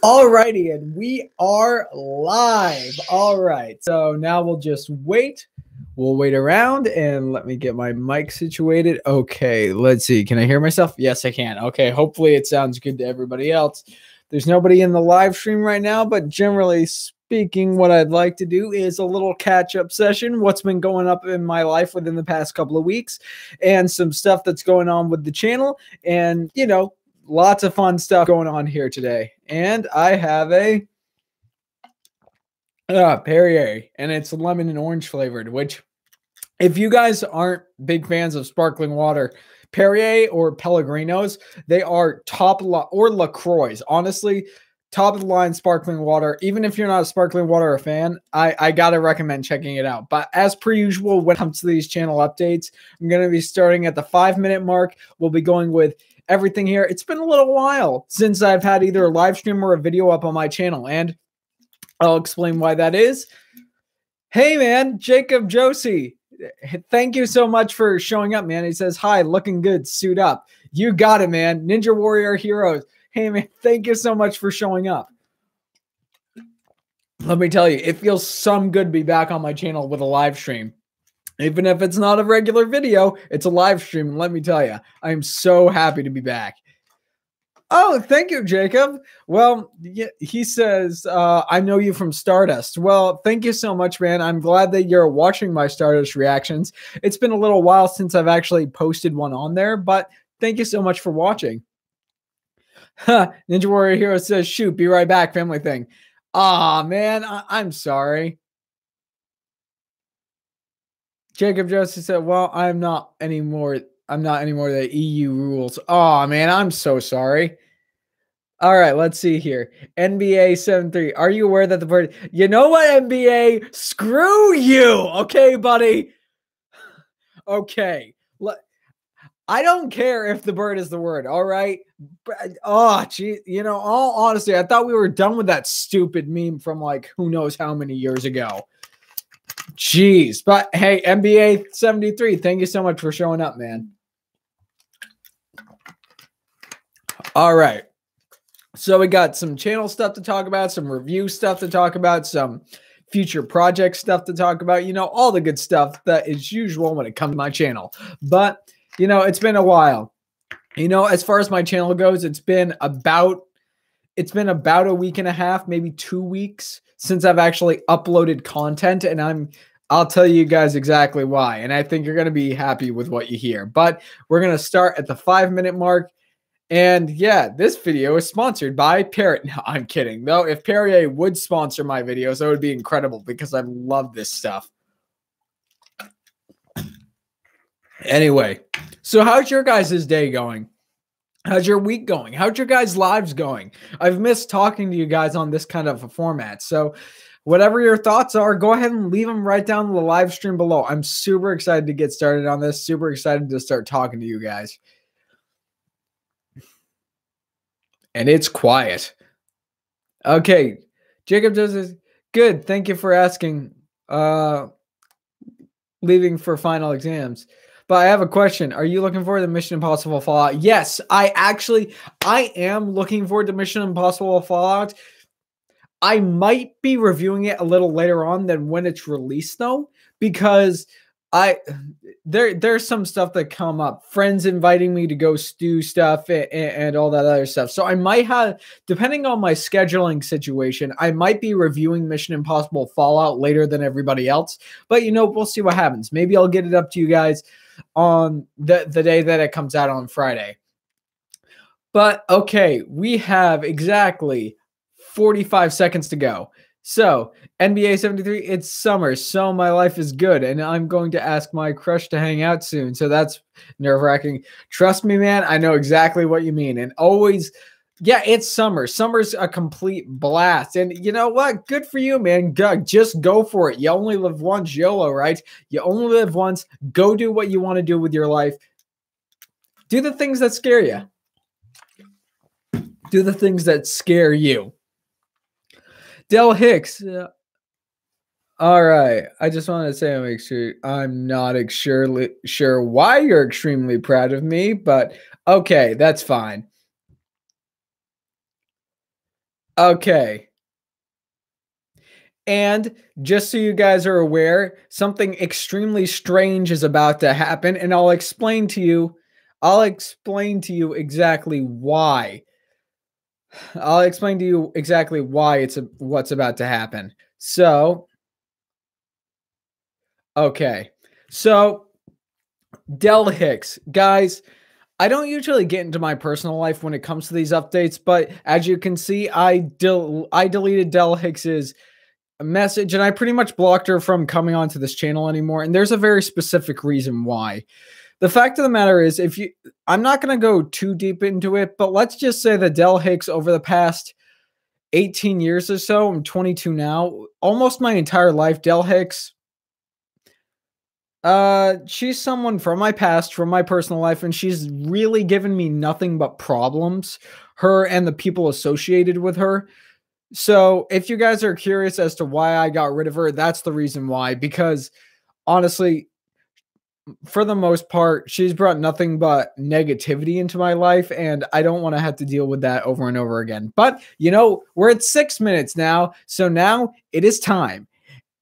Alrighty, and we are live. All right, so now we'll just wait. We'll wait around and let me get my mic situated. Okay, let's see. Can I hear myself? Yes, I can. Okay, hopefully it sounds good to everybody else. There's nobody in the live stream right now, but generally speaking, what I'd like to do is a little catch-up session, what's been going up in my life within the past couple of weeks, and some stuff that's going on with the channel, and, you know, lots of fun stuff going on here today. And I have a Perrier, and it's lemon and orange flavored, which if you guys aren't big fans of sparkling water, Perrier or Pellegrinos, they are or LaCroix. Honestly, top of the line sparkling water. Even if you're not a sparkling water fan, I got to recommend checking it out. But as per usual, when it comes to these channel updates, I'm going to be starting at the 5-minute mark. We'll be going with everything here. It's been a little while since I've had either a live stream or a video up on my channel, and I'll explain why that is. Hey, man, Jacob Josie. Thank you so much for showing up, man. He says, hi, looking good, suit up. You got it, man. Ninja Warrior Heroes. Hey, man, thank you so much for showing up. Let me tell you, it feels some good to be back on my channel with a live stream. Even if it's not a regular video, it's a live stream. And let me tell you, I'm so happy to be back. Oh, thank you, Jacob. Well, he says, I know you from Stardust. Well, thank you so much, man. I'm glad that you're watching my Stardust reactions. It's been a little while since I've actually posted one on there, but thank you so much for watching. Ninja Warrior Hero says, shoot, be right back, family thing. Aw, man, I'm sorry. Jacob Joseph said, well, I'm not anymore the EU rules. Oh, man, I'm so sorry. All right, let's see here. NBA 7-3. Are you aware that the bird... You know what, NBA? Screw you, okay, buddy? Okay. I don't care if the bird is the word, all right? Oh, gee, you know, all honesty, I thought we were done with that stupid meme from, like, who knows how many years ago. Jeez. But, hey, NBA 73, thank you so much for showing up, man. All right. So we got some channel stuff to talk about, some review stuff to talk about, some future project stuff to talk about, you know, all the good stuff that is usual when it comes to my channel. But, you know, it's been a while. You know, as far as my channel goes, it's been about a week and a half, maybe 2 weeks since I've actually uploaded content, and I'll tell you guys exactly why. And I think you're going to be happy with what you hear. But we're going to start at the 5-minute mark. And yeah, this video is sponsored by Parrot. No, I'm kidding. Though, if Perrier would sponsor my videos, that would be incredible because I love this stuff. Anyway, so how's your guys' day going? How's your week going? How's your guys' lives going? I've missed talking to you guys on this kind of a format. So whatever your thoughts are, go ahead and leave them right down in the live stream below. I'm super excited to get started on this. Super excited to start talking to you guys. And it's quiet. Okay. Jacob does this. Good. Thank you for asking. Leaving for final exams. But I have a question. Are you looking forward to Mission Impossible Fallout? Yes, I am looking forward to Mission Impossible Fallout. I might be reviewing it a little later on than when it's released, though, because there's some stuff that come up. Friends inviting me to go do stuff and all that other stuff. So I might have, depending on my scheduling situation, I might be reviewing Mission Impossible Fallout later than everybody else. But, you know, we'll see what happens. Maybe I'll get it up to you guys on the day that it comes out on Friday. But, okay, we have exactly 45 seconds to go. So, NBA 73, it's summer, so my life is good, and I'm going to ask my crush to hang out soon, so that's nerve-wracking. Trust me, man, I know exactly what you mean, and always, yeah, it's summer. Summer's a complete blast, and you know what? Good for you, man. Just go for it. You only live once, YOLO, right? You only live once. Go do what you want to do with your life. Do the things that scare you. Do the things that scare you. Del Hicks. All right. I just wanted to say I'm not sure why you're extremely proud of me, but okay, that's fine. Okay. And just so you guys are aware, something extremely strange is about to happen, and I'll explain to you exactly why. I'll explain to you exactly why what's about to happen. So, okay. So, Del Hicks, guys, I don't usually get into my personal life when it comes to these updates, but as you can see, I deleted Del Hicks's message and I pretty much blocked her from coming onto this channel anymore. And there's a very specific reason why. The fact of the matter is, I'm not going to go too deep into it, but let's just say that Del Hicks over the past 18 years or so, I'm 22 now, almost my entire life, Del Hicks, she's someone from my past, from my personal life, and she's really given me nothing but problems, her and the people associated with her. So if you guys are curious as to why I got rid of her, that's the reason why. Because honestly, for the most part, she's brought nothing but negativity into my life, and I don't want to have to deal with that over and over again. But, you know, we're at 6 minutes now, so now it is time.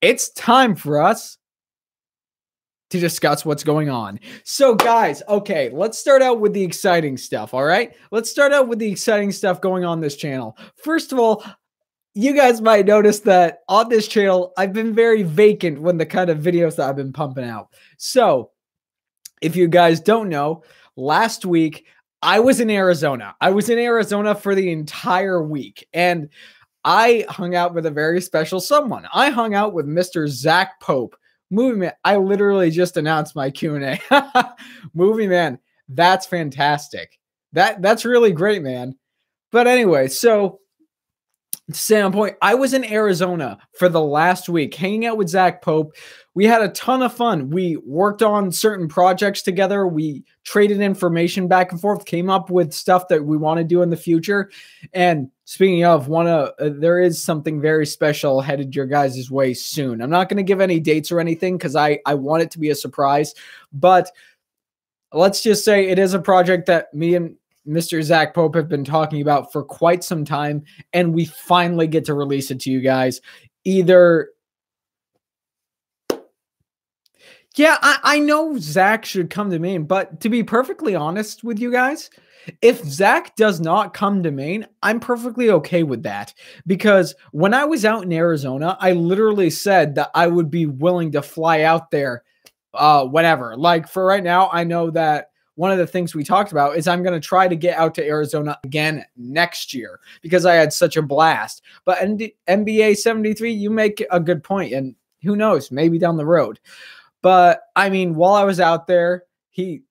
It's time for us to discuss what's going on. So, guys, okay, let's start out with the exciting stuff, all right? Let's start out with the exciting stuff going on this channel. First of all, you guys might notice that on this channel, I've been very vacant when the kind of videos that I've been pumping out. So, if you guys don't know, last week I was in Arizona. I was in Arizona for the entire week, and I hung out with a very special someone. I hung out with Mr. Zach Pope. Movie Man. I literally just announced my Q&A. Movie Man. That's fantastic. That's really great, man. But anyway, so standpoint, I was in Arizona for the last week hanging out with Zach Pope. We had a ton of fun. We worked on certain projects together. We traded information back and forth, came up with stuff that we want to do in the future. And speaking of, there is something very special headed your guys' way soon. I'm not going to give any dates or anything because I want it to be a surprise. But let's just say it is a project that me and Mr. Zach Pope have been talking about for quite some time, and we finally get to release it to you guys. Either, yeah, I know Zach should come to Maine, but to be perfectly honest with you guys, if Zach does not come to Maine, I'm perfectly okay with that. Because when I was out in Arizona, I literally said that I would be willing to fly out there whenever. Like for right now, I know that one of the things we talked about is I'm going to try to get out to Arizona again next year because I had such a blast. But NBA 73, you make a good point, and who knows, maybe down the road. But I mean, while I was out there, hey,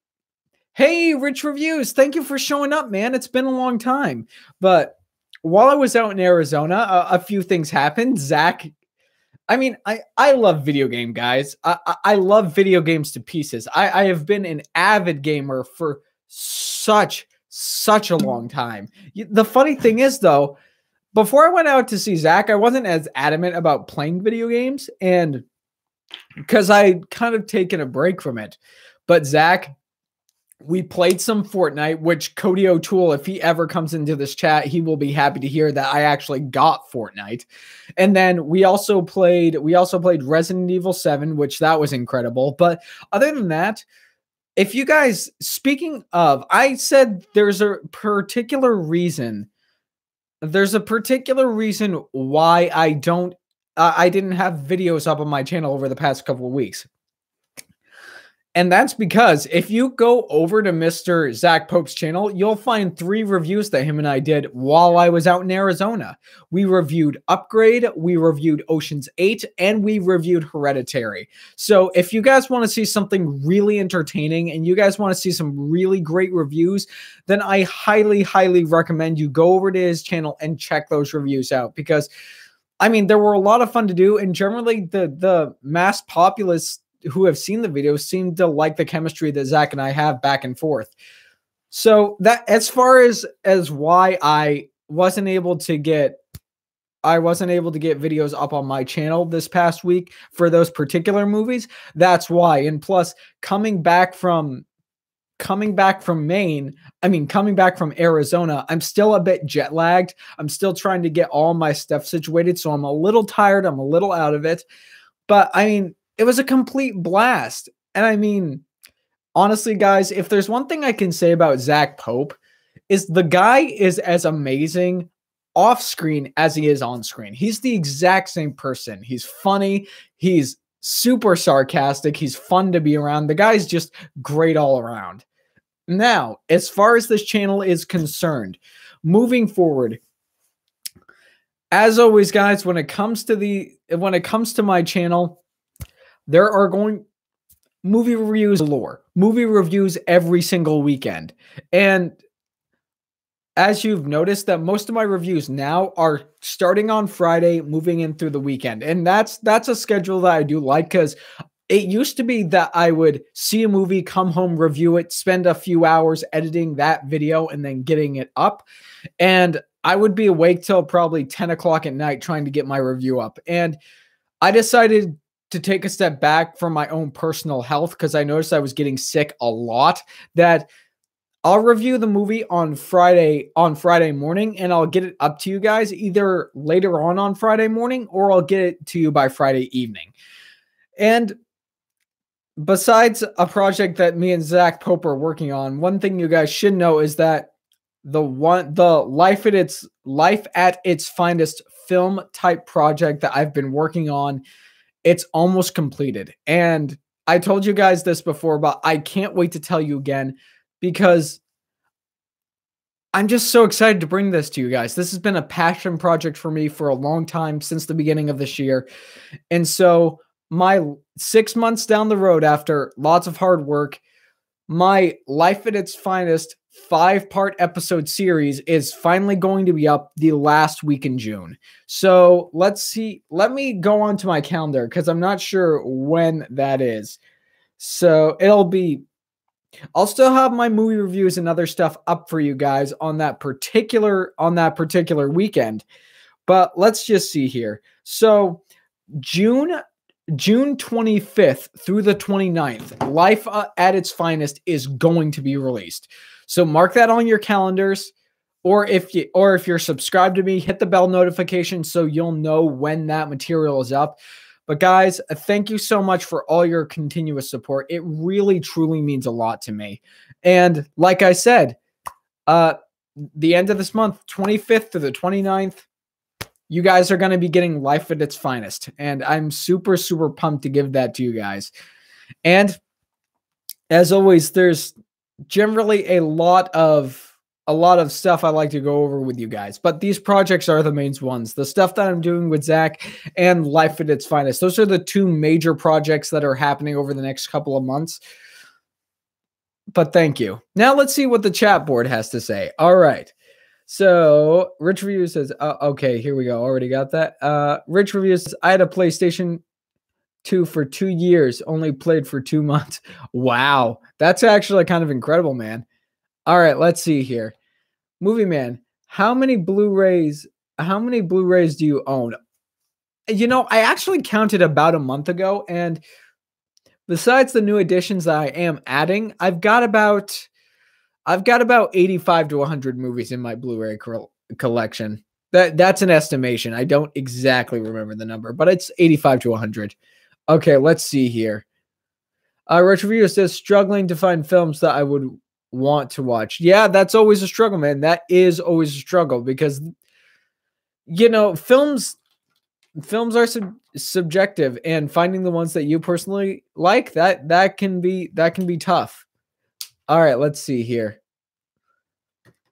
Rich Reviews, thank you for showing up, man. It's been a long time. But while I was out in Arizona, a few things happened. Zach, I mean, I love video game, guys. I love video games to pieces. I have been an avid gamer for such a long time. The funny thing is, though, before I went out to see Zach, I wasn't as adamant about playing video games, and because I'd kind of taken a break from it. But Zach, we played some Fortnite, which Cody O'Toole, if he ever comes into this chat, he will be happy to hear that I actually got Fortnite. And then we also played Resident Evil 7, which that was incredible. But other than that, if you guys, speaking of, I said there's a particular reason why I didn't have videos up on my channel over the past couple of weeks. And that's because if you go over to Mr. Zach Pope's channel, you'll find 3 reviews that him and I did while I was out in Arizona. We reviewed Upgrade, we reviewed Ocean's 8, and we reviewed Hereditary. So if you guys want to see something really entertaining and you guys want to see some really great reviews, then I highly, highly recommend you go over to his channel and check those reviews out because, I mean, there were a lot of fun to do, and generally the mass populace who have seen the videos seem to like the chemistry that Zach and I have back and forth. So that as far as why I wasn't able to get videos up on my channel this past week for those particular movies, that's why. And plus, coming back from coming back from coming back from Arizona, I'm still a bit jet lagged. I'm still trying to get all my stuff situated. So I'm a little tired. I'm a little out of it. But I mean, it was a complete blast. And I mean, honestly, guys, if there's one thing I can say about Zach Pope, is the guy is as amazing off screen as he is on screen. He's the exact same person. He's funny. He's super sarcastic. He's fun to be around. The guy's just great all around. Now, as far as this channel is concerned, moving forward, as always, guys, when it comes to my channel, there are going movie reviews galore, movie reviews every single weekend. And as you've noticed, that most of my reviews now are starting on Friday, moving in through the weekend. And that's a schedule that I do like, because it used to be that I would see a movie, come home, review it, spend a few hours editing that video and then getting it up. And I would be awake till probably 10 o'clock at night trying to get my review up. And I decided to take a step back from my own personal health, because I noticed I was getting sick a lot, that I'll review the movie on Friday morning, and I'll get it up to you guys either later on Friday morning, or I'll get it to you by Friday evening. And besides a project that me and Zach Pope are working on, one thing you guys should know is that the Life at its Finest film type project that I've been working on, it's almost completed. And I told you guys this before, but I can't wait to tell you again, because I'm just so excited to bring this to you guys. This has been a passion project for me for a long time, since the beginning of this year. And so my 6 months down the road, after lots of hard work, my Life at its Finest 5-part episode series is finally going to be up the last week in June. So let's see. Let me go on to my calendar, because I'm not sure when that is. So I'll still have my movie reviews and other stuff up for you guys on that particular weekend. But let's just see here. So June 25th through the 29th, Life at its Finest is going to be released. So mark that on your calendars, or if you're subscribed to me, hit the bell notification so you'll know when that material is up. But guys, thank you so much for all your continuous support. It really, truly means a lot to me. And like I said, the end of this month, 25th to the 29th, you guys are going to be getting Life at its Finest. And I'm super, super pumped to give that to you guys. And as always, there's generally a lot of stuff I like to go over with you guys, but these projects are the main ones. The stuff that I'm doing with Zach and Life at its Finest. Those are the two major projects that are happening over the next couple of months. But thank you. Now let's see what the chat board has to say. All right. So Rich Review says, okay, here we go. Already got that. Rich Review says, I had a PlayStation 2 for 2 years, only played for 2 months. Wow. That's actually kind of incredible, man. All right, let's see here. Movie Man, how many Blu-rays do you own? You know, I actually counted about a month ago, and besides the new additions that I am adding, I've got about 85 to 100 movies in my Blu-ray collection. That's an estimation. I don't exactly remember the number, but it's 85 to 100. Okay, let's see here. Rich Review says, struggling to find films that I would want to watch. Yeah, that's always a struggle, man. That is always a struggle, because, you know, films are subjective, and finding the ones that you personally like, that can be tough. All right, let's see here.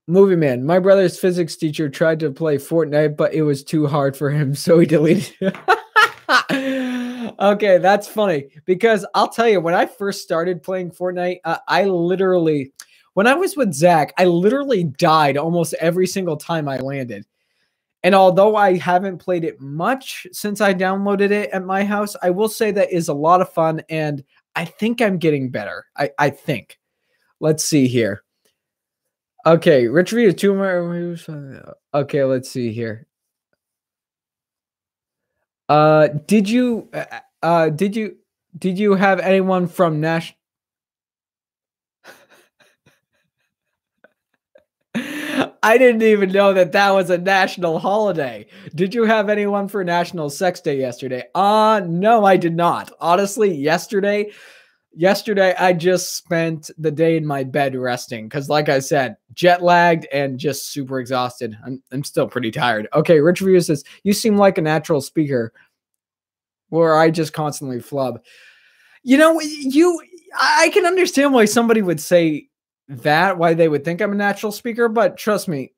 Movie Man, my brother's physics teacher tried to play Fortnite, but it was too hard for him, so he deleted it. Okay, that's funny, because I'll tell you, when I first started playing Fortnite, when I was with Zach, I literally died almost every single time I landed. And although I haven't played it much since I downloaded it at my house, I will say that is a lot of fun, and I think I'm getting better. I think. Let's see here. Okay, Rich Review, 2 more. Okay, let's see here. Did you have anyone from Nash? I didn't even know that that was a national holiday. Did you have anyone for National Sex Day yesterday? No, I did not. Honestly, yesterday I just spent the day in my bed resting because, like I said, jet lagged and just super exhausted. I'm still pretty tired. Okay, Rich Review says, you seem like a natural speaker where I just constantly flub. You know, I can understand why somebody would say that, why they would think I'm a natural speaker, but trust me,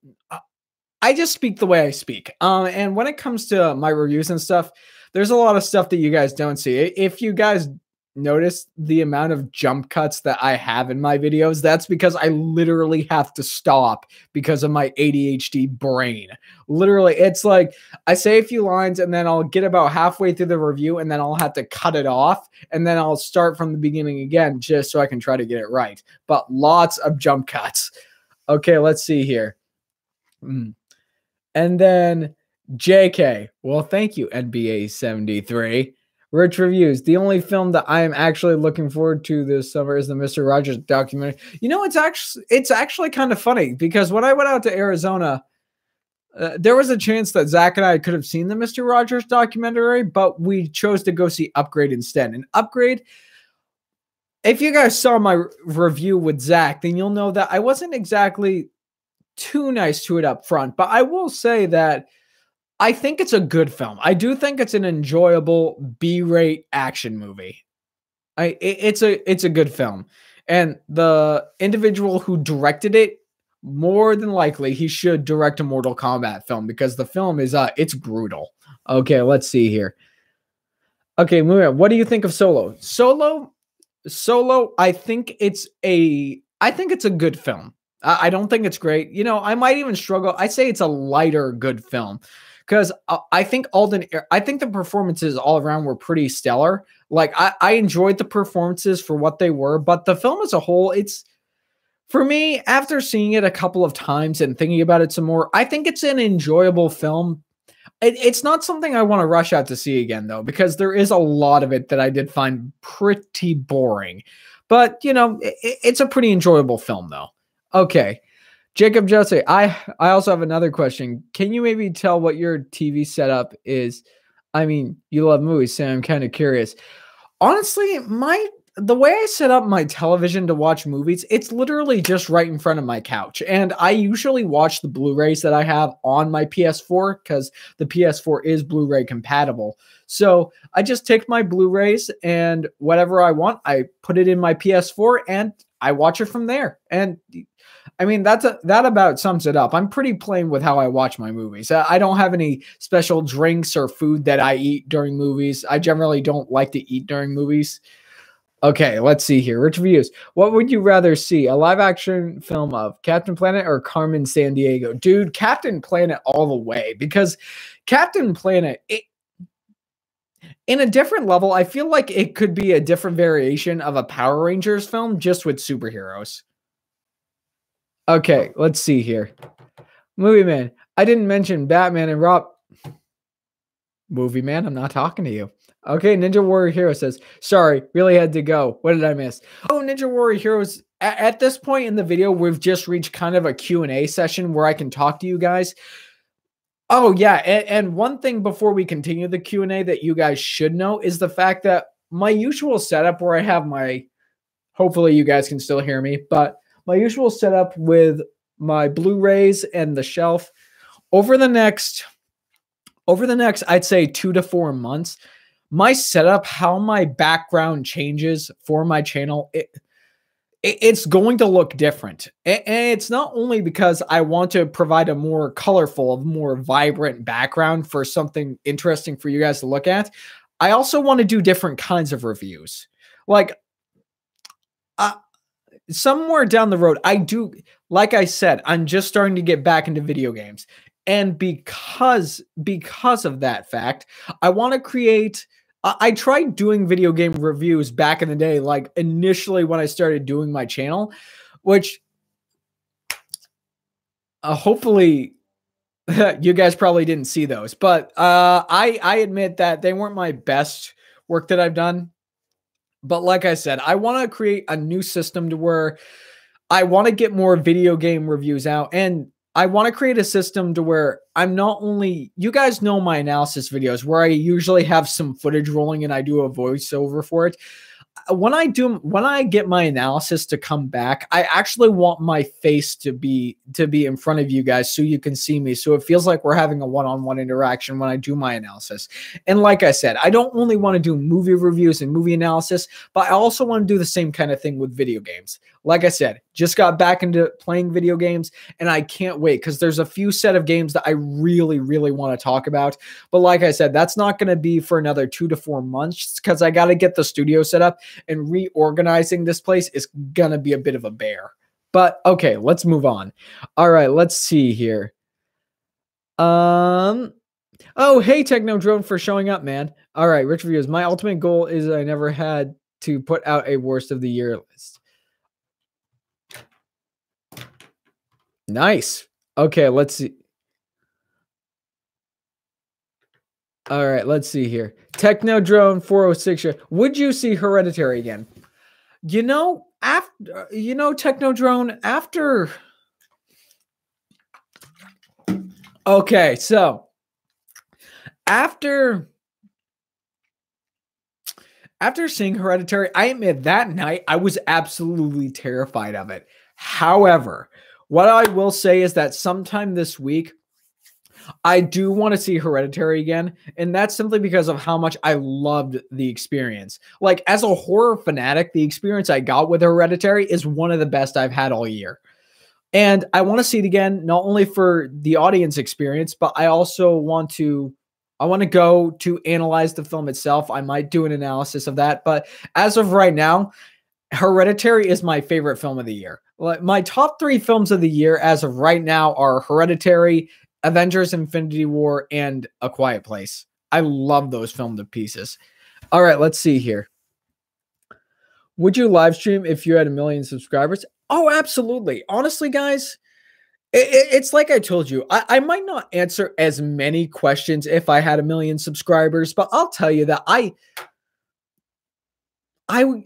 I just speak the way I speak. And when it comes to my reviews and stuff, there's a lot of stuff that you guys don't see. If you guys notice the amount of jump cuts that I have in my videos, that's because I literally have to stop because of my ADHD brain. Literally, it's like I say a few lines and then I'll get about halfway through the review and then I'll have to cut it off and then I'll start from the beginning again just so I can try to get it right. But lots of jump cuts. Okay, let's see here. And then JK. Well, thank you, NBA 73. Rich Reviews. The only film that I am actually looking forward to this summer is the Mr. Rogers documentary. You know, it's actually kind of funny because when I went out to Arizona, there was a chance that Zach and I could have seen the Mr. Rogers documentary, but we chose to go see Upgrade instead. And Upgrade, if you guys saw my review with Zach, then you'll know that I wasn't exactly too nice to it up front, but I will say that I think it's a good film. I do think it's an enjoyable B-rate action movie. It's a good film. And the individual who directed it, more than likely, he should direct a Mortal Kombat film because the film is it's brutal. Okay, let's see here. Okay, moving on. What do you think of Solo? Solo, I think it's a good film. I don't think it's great. You know, I might even struggle. I say it's a lighter good film because I think the performances all around were pretty stellar. Like I enjoyed the performances for what they were, but the film as a whole, for me, after seeing it a couple of times and thinking about it some more, I think it's an enjoyable film. It's not something I want to rush out to see again, though, because there is a lot of it that I did find pretty boring. But, you know, it's a pretty enjoyable film, though. Okay. Jacob Jose, I also have another question. Can you maybe tell what your TV setup is? I mean, you love movies, so I'm kind of curious. Honestly, the way I set up my television to watch movies, it's literally just right in front of my couch. And I usually watch the Blu-rays that I have on my PS4 because the PS4 is Blu-ray compatible. So I just take my Blu-rays and whatever I want, I put it in my PS4 and I watch it from there. And I mean, that about sums it up. I'm pretty plain with how I watch my movies. I don't have any special drinks or food that I eat during movies. I generally don't like to eat during movies. Okay, let's see here. Rich Reviews. What would you rather see? A live action film of Captain Planet or Carmen Sandiego? Dude, Captain Planet all the way, because Captain Planet, in a different level, I feel like it could be a different variation of a Power Rangers film just with superheroes. Okay, let's see here. Movie Man. I didn't mention Batman and Rob. Movie Man, I'm not talking to you. Okay, Ninja Warrior Hero says, sorry, really had to go. What did I miss? Oh, Ninja Warrior Heroes, at this point in the video, we've just reached kind of a Q&A session where I can talk to you guys. Oh, yeah, and one thing before we continue the Q&A that you guys should know is the fact that my usual setup where I have hopefully you guys can still hear me, but my usual setup with my Blu-rays and the shelf over the next, I'd say 2 to 4 months, my setup, how my background changes for my channel, it's going to look different. And it's not only because I want to provide a more colorful, more vibrant background for something interesting for you guys to look at. I also want to do different kinds of reviews. Like, somewhere down the road, like I said, I'm just starting to get back into video games. And because of that fact, I want to create, I tried doing video game reviews back in the day, like initially when I started doing my channel, which hopefully you guys probably didn't see those, but I admit that they weren't my best work that I've done. But like I said, I want to create a new system to where I want to get more video game reviews out. And I want to create a system to where I'm not only, you guys know my analysis videos where I usually have some footage rolling and I do a voiceover for it. When I get my analysis to come back, I actually want my face to be in front of you guys so you can see me. So it feels like we're having a one-on-one interaction when I do my analysis. And like I said, I don't only want to do movie reviews and movie analysis, but I also want to do the same kind of thing with video games. Like I said, just got back into playing video games and I can't wait because there's a few set of games that I really, really want to talk about. But like I said, that's not going to be for another 2 to 4 months because I got to get the studio set up, and reorganizing this place is going to be a bit of a bear. But okay, let's move on. All right, let's see here. Oh, hey, Techno Drone, for showing up, man. All right, Rich Reviews. My ultimate goal is I never had to put out a worst of the year list. Nice. Okay, let's see. All right, let's see here. Techno Drone 406. Would you see Hereditary again? You know, Techno Drone, after. Okay, so after seeing Hereditary, I admit that night I was absolutely terrified of it. However, what I will say is that sometime this week, I do want to see Hereditary again, and that's simply because of how much I loved the experience. Like, as a horror fanatic, the experience I got with Hereditary is one of the best I've had all year. And I want to see it again, not only for the audience experience, but I also want to go to analyze the film itself. I might do an analysis of that, but as of right now, Hereditary is my favorite film of the year. My top 3 films of the year as of right now are Hereditary, Avengers Infinity War, and A Quiet Place. I love those film to pieces. All right, let's see here. Would you live stream if you had 1 million subscribers? Oh, absolutely. Honestly, guys, it's like I told you. I might not answer as many questions if I had 1 million subscribers, but I'll tell you that I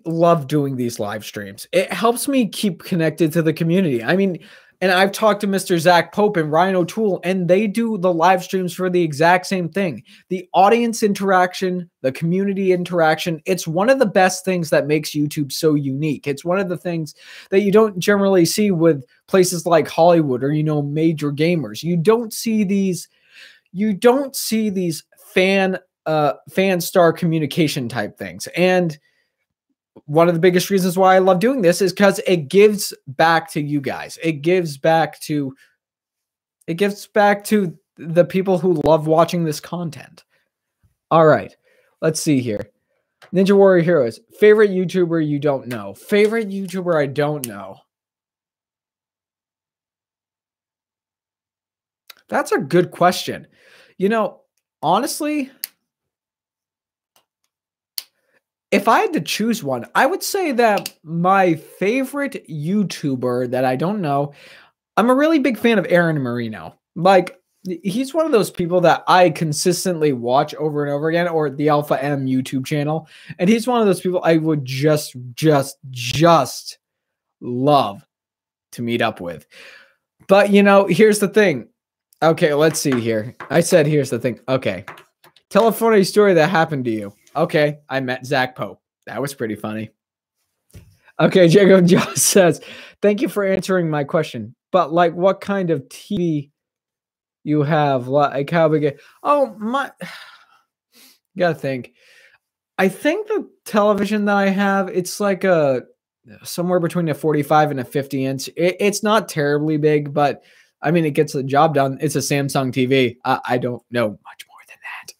love doing these live streams. It helps me keep connected to the community. I mean, and I've talked to Mr. Zach Pope and Ryan O'Toole, and they do the live streams for the exact same thing. The audience interaction, the community interaction, it's one of the best things that makes YouTube so unique. It's one of the things that you don't generally see with places like Hollywood or, major gamers. You don't see these fan star communication type things. And one of the biggest reasons why I love doing this is because it gives back to you guys. It gives back to the people who love watching this content. All right, let's see here. Ninja Warrior Heroes. Favorite YouTuber you don't know. Favorite YouTuber I don't know. That's a good question. Honestly, if I had to choose one, I would say that my favorite YouTuber that I don't know, I'm a really big fan of Aaron Marino. Like, he's one of those people that I consistently watch over and over again, or the Alpha M YouTube channel. And he's one of those people I would just love to meet up with. But, here's the thing. Okay, let's see here. I said, here's the thing. Okay. Tell a funny story that happened to you. Okay, I met Zach Pope. That was pretty funny. Okay, Jacob Joss says, thank you for answering my question. But like, what kind of TV you have? Like, how big? Oh, my. Gotta think. I think the television that I have, it's like somewhere between a 45 and a 50 inch. It's not terribly big, but I mean, it gets the job done. It's a Samsung TV. I don't know much more than that.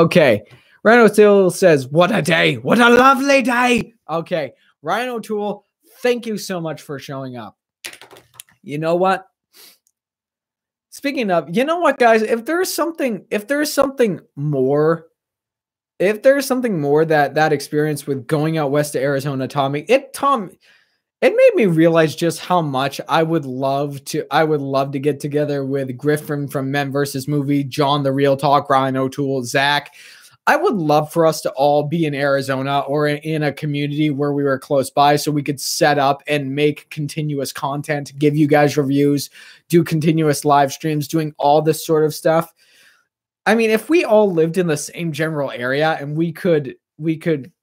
Okay. Ryan O'Toole says, what a day. What a lovely day. Okay. Ryan O'Toole, thank you so much for showing up. You know what? Speaking of, you know what, guys? If there's something more that experience with going out west to Arizona taught me, it made me realize just how much I would love to get together with Griffin from Men vs. Movie, John the Real Talk, Ryan O'Toole, Zach. I would love for us to all be in Arizona or in a community where we were close by so we could set up and make continuous content, give you guys reviews, do continuous live streams, doing all this sort of stuff. I mean, if we all lived in the same general area and we could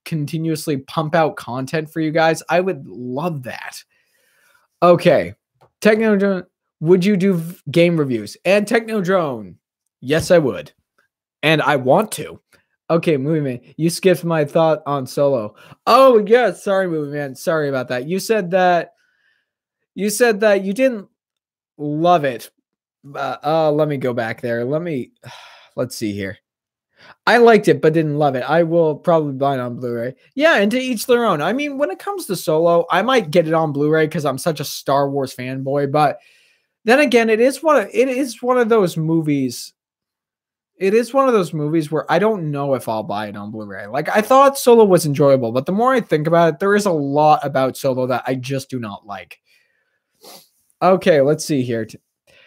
continuously pump out content for you guys, I would love that. Okay. Technodrone, would you do game reviews? And Technodrone, yes, I would. And I want to. Okay, Movie Man, you skipped my thought on Solo. Oh, yeah, sorry, Movie Man. Sorry about that. You said that you didn't love it. Let me go back there. Let's see here. I liked it, but didn't love it. I will probably buy it on Blu-ray. Yeah, and to each their own. I mean, when it comes to Solo, I might get it on Blu-ray because I'm such a Star Wars fanboy. But then again, it is one of those movies. It is one of those movies where I don't know if I'll buy it on Blu-ray. Like, I thought Solo was enjoyable, but the more I think about it, there is a lot about Solo that I just do not like. Okay, let's see here.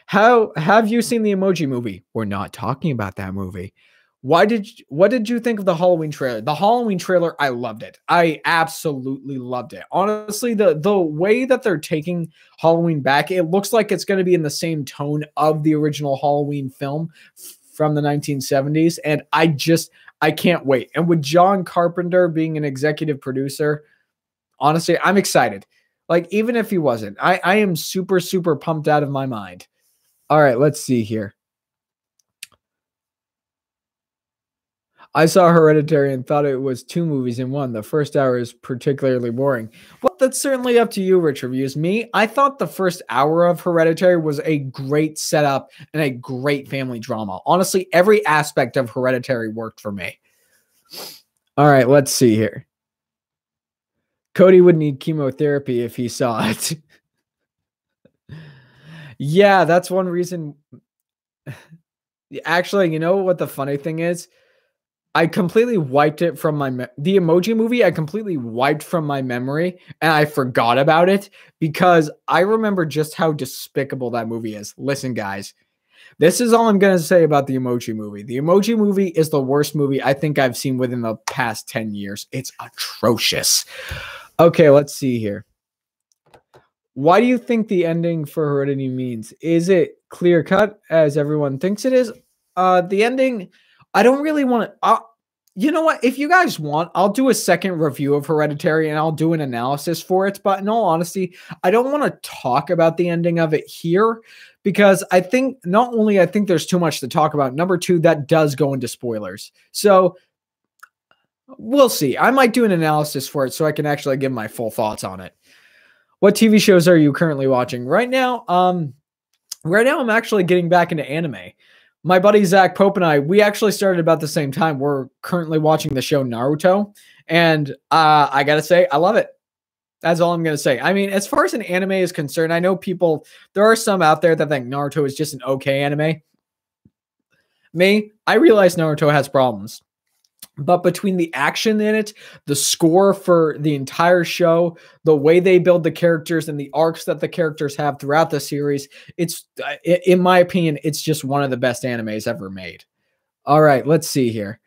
How have you seen the Emoji Movie? We're not talking about that movie. What did you think of the Halloween trailer? The Halloween trailer, I loved it. I absolutely loved it. Honestly, the way that they're taking Halloween back, it looks like it's going to be in the same tone of the original Halloween film from the 1970s. And I can't wait. And with John Carpenter being an executive producer, honestly, I'm excited. Like, even if he wasn't, I am super, super pumped out of my mind. All right, let's see here. I saw Hereditary and thought it was two movies in one. The first hour is particularly boring. Well, that's certainly up to you, Rich Reviews. Me, I thought the first hour of Hereditary was a great setup and a great family drama. Honestly, every aspect of Hereditary worked for me. All right, let's see here. Cody would need chemotherapy if he saw it. Yeah, that's one reason. Actually, you know what the funny thing is? I completely wiped it from the Emoji Movie. I completely wiped from my memory and I forgot about it because I remember just how despicable that movie is. Listen, guys, this is all I'm going to say about the Emoji Movie. The Emoji Movie is the worst movie I think I've seen within the past 10 years. It's atrocious. Okay, let's see here. Why do you think the ending for Heredity means? Is it clear cut as everyone thinks it is? The ending, I don't really want to. You know what? If you guys want, I'll do a second review of Hereditary and I'll do an analysis for it. But in all honesty, I don't want to talk about the ending of it here because I think I think there's too much to talk about. Number two, that does go into spoilers. So we'll see. I might do an analysis for it so I can actually give my full thoughts on it. What TV shows are you currently watching right now? Right now I'm actually getting back into anime. My buddy Zach Pope and we actually started about the same time. We're currently watching the show Naruto, and I gotta say, I love it. That's all I'm gonna say. I mean, as far as an anime is concerned, I know there are some out there that think Naruto is just an okay anime. Me, I realize Naruto has problems. But between the action in it, the score for the entire show, the way they build the characters and the arcs that the characters have throughout the series, in my opinion, it's just one of the best animes ever made. All right, let's see here.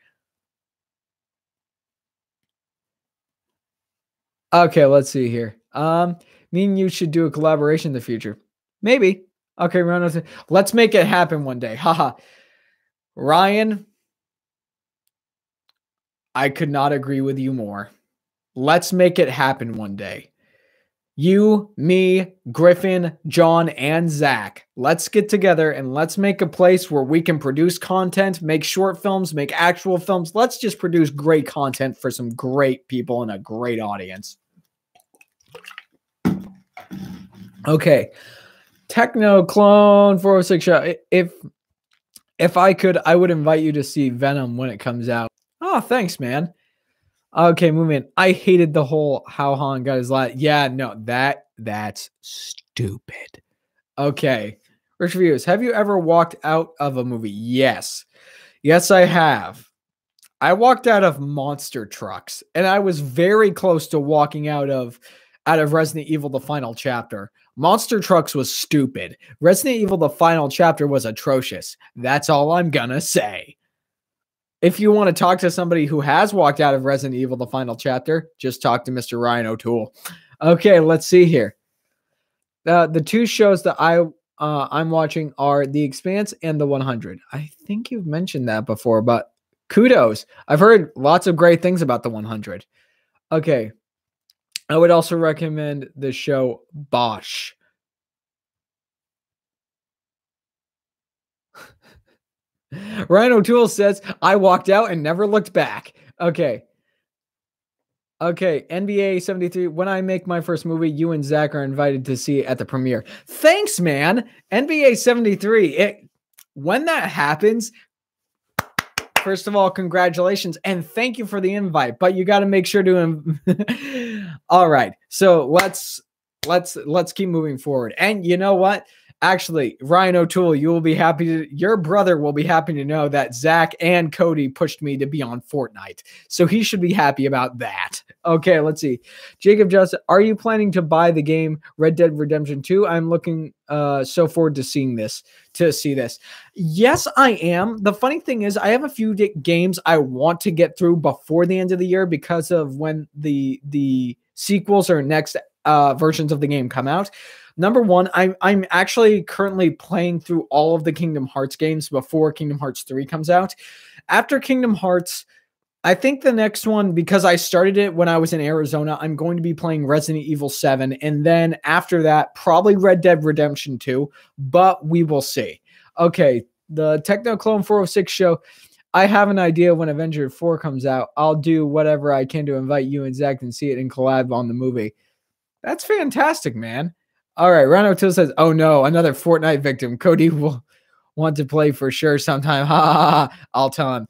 Okay, let's see here. Me and you should do a collaboration in the future. Maybe. Okay, let's make it happen one day. Haha. Ryan, I could not agree with you more. Let's make it happen one day. You, me, Griffin, John, and Zach. Let's get together and let's make a place where we can produce content, make short films, make actual films. Let's just produce great content for some great people and a great audience. Okay. Techno Clone 406 show. If I could, I would invite you to see Venom when it comes out. Oh, thanks, man. Okay, moving. I hated the whole how Han got his last. Yeah, no, that's stupid. Okay. Rich Reviews. Have you ever walked out of a movie? Yes. Yes, I have. I walked out of Monster Trucks, and I was very close to walking out of Resident Evil the Final Chapter. Monster Trucks was stupid. Resident Evil the Final Chapter was atrocious. That's all I'm gonna say. If you want to talk to somebody who has walked out of Resident Evil, the final chapter, just talk to Mr. Ryan O'Toole. Okay, let's see here. The two shows that I'm watching are The Expanse and The 100. I think you've mentioned that before, but kudos. I've heard lots of great things about The 100. Okay. I would also recommend the show Bosch. Ryan O'Toole says, I walked out and never looked back. Okay. Okay, NBA 73. When I make my first movie, you and Zach are invited to see it at the premiere. Thanks, man. NBA 73. When that happens, first of all, congratulations and thank you for the invite. But you got to make sure to. All right, so let's keep moving forward. And you know what? Actually, Ryan O'Toole, your brother will be happy to know that Zach and Cody pushed me to be on Fortnite. So he should be happy about that. Okay, let's see. Jacob Justin, are you planning to buy the game Red Dead Redemption 2? I'm looking so forward to see this. Yes, I am. The funny thing is I have a few games I want to get through before the end of the year because of when the sequels or next versions of the game come out. Number one, I'm actually currently playing through all of the Kingdom Hearts games before Kingdom Hearts 3 comes out. After Kingdom Hearts, I think the next one, because I started it when I was in Arizona, I'm going to be playing Resident Evil 7. And then after that, probably Red Dead Redemption 2, but we will see. Okay, the Technoclone 406 show. I have an idea when Avenger 4 comes out. I'll do whatever I can to invite you and Zach and see it and collab on the movie. That's fantastic, man. All right, Ryan O'Toole says, oh no, another Fortnite victim. Cody will want to play for sure sometime. Ha ha ha. I'll tell him.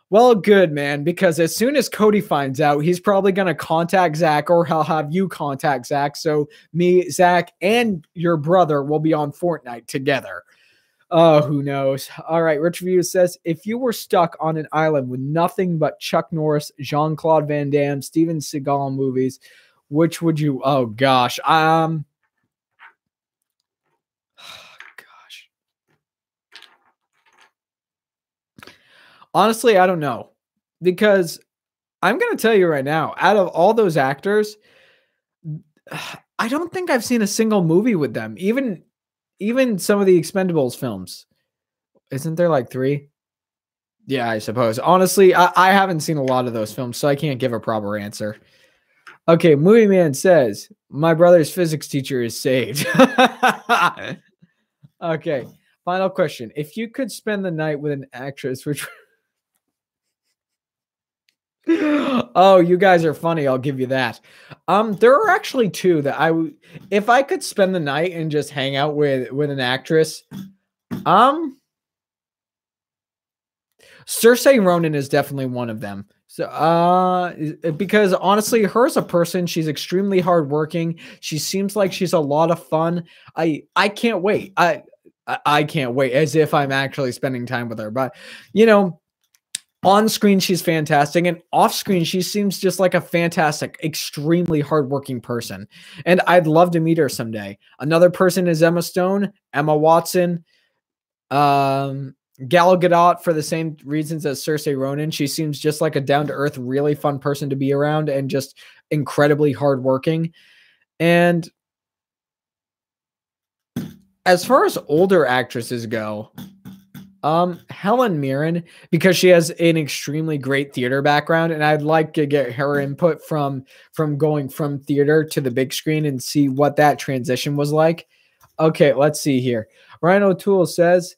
Well, good, man, because as soon as Cody finds out, he's probably going to contact Zach or he'll have you contact Zach. So me, Zach, and your brother will be on Fortnite together. Oh, who knows? All right, Rich Review says, if you were stuck on an island with nothing but Chuck Norris, Jean-Claude Van Damme, Steven Seagal movies, which would you, oh gosh. Honestly, I don't know, because I'm going to tell you right now, out of all those actors, I don't think I've seen a single movie with them. Even some of the Expendables films. Isn't there like 3? Yeah, I suppose. Honestly, I haven't seen a lot of those films, so I can't give a proper answer. Okay, Movie Man says, my brother's physics teacher is saved. Okay, final question. If you could spend the night with an actress, which... Oh, you guys are funny. I'll give you that. There are actually 2 that if I could spend the night and just hang out with an actress, Saoirse Ronan is definitely one of them. So, because honestly, her as a person, she's extremely hardworking. She seems like she's a lot of fun. I can't wait. I can't wait, as if I'm actually spending time with her. But you know, on screen, she's fantastic. And off screen, she seems just like a fantastic, extremely hardworking person. And I'd love to meet her someday. Another person is Emma Stone, Emma Watson, Gal Gadot, for the same reasons as Saoirse Ronan. She seems just like a down-to-earth, really fun person to be around and just incredibly hardworking. And as far as older actresses go, Helen Mirren, because she has an extremely great theater background, and I'd like to get her input from going from theater to the big screen and see what that transition was like. Okay, let's see here. Ryan O'Toole says,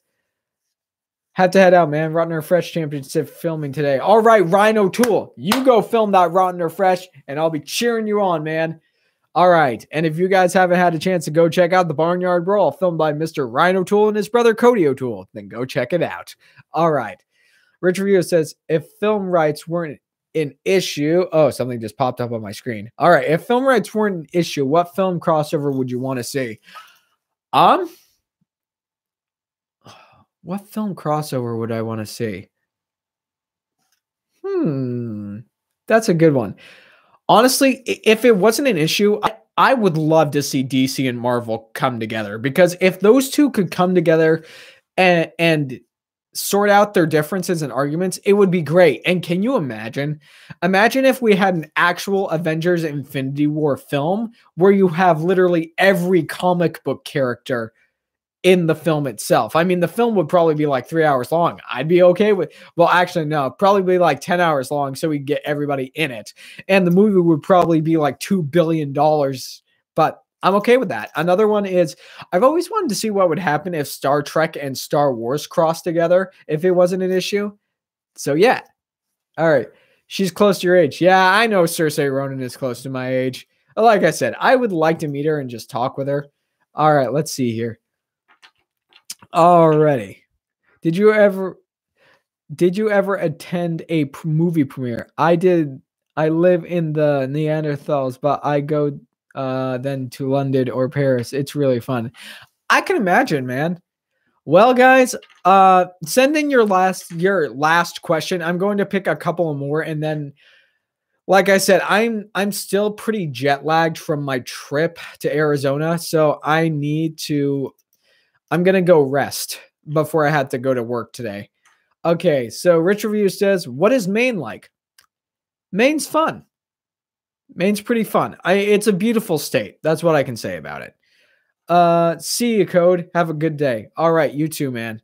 have to head out, man. Rotten or Fresh Championship filming today. All right, Ryan O'Toole, you go film that Rotten or Fresh, and I'll be cheering you on, man. All right, and if you guys haven't had a chance to go check out the Barnyard Brawl filmed by Mr. Ryan O'Toole and his brother Cody O'Toole, then go check it out. All right. Rich Rio says, if film rights weren't an issue... Oh, something just popped up on my screen. All right, if film rights weren't an issue, what film crossover would you want to see? What film crossover would I want to see? That's a good one. Honestly, if it wasn't an issue, I would love to see DC and Marvel come together, because if those two could come together and sort out their differences and arguments, it would be great. And can you imagine? Imagine if we had an actual Avengers Infinity War film where you have literally every comic book character in the film itself. I mean, the film would probably be like 3 hours long. I'd be okay with, well, actually, no, probably be like 10 hours long so we get everybody in it. And the movie would probably be like $2 billion. But I'm okay with that. Another one is I've always wanted to see what would happen if Star Trek and Star Wars crossed together, if it wasn't an issue. So, yeah. All right. She's close to your age. Yeah, I know Cersei Ronan is close to my age. Like I said, I would like to meet her and just talk with her. All right, let's see here. Alrighty. Did you ever attend a movie premiere? I did. I live in the Neanderthals, but I go then to London or Paris. It's really fun. I can imagine, man. Well, guys, send in your last question. I'm going to pick a couple more, and then, like I said, I'm still pretty jet lagged from my trip to Arizona, so I'm gonna go rest before I had to go to work today. Okay, so Rich Review says, "What is Maine like?" Maine's fun. Maine's pretty fun. It's a beautiful state. That's what I can say about it. See you, Code. Have a good day. All right, you too, man.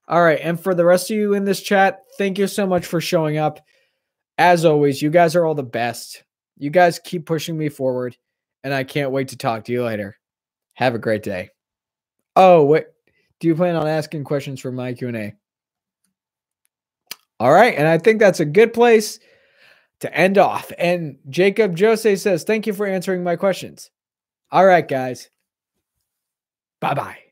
All right, and for the rest of you in this chat, thank you so much for showing up. As always, you guys are all the best. You guys keep pushing me forward, and I can't wait to talk to you later. Have a great day. Oh, wait. Do you plan on asking questions for my Q&A? All right, and I think that's a good place to end off. And Jacob Jose says, thank you for answering my questions. All right, guys. Bye-bye.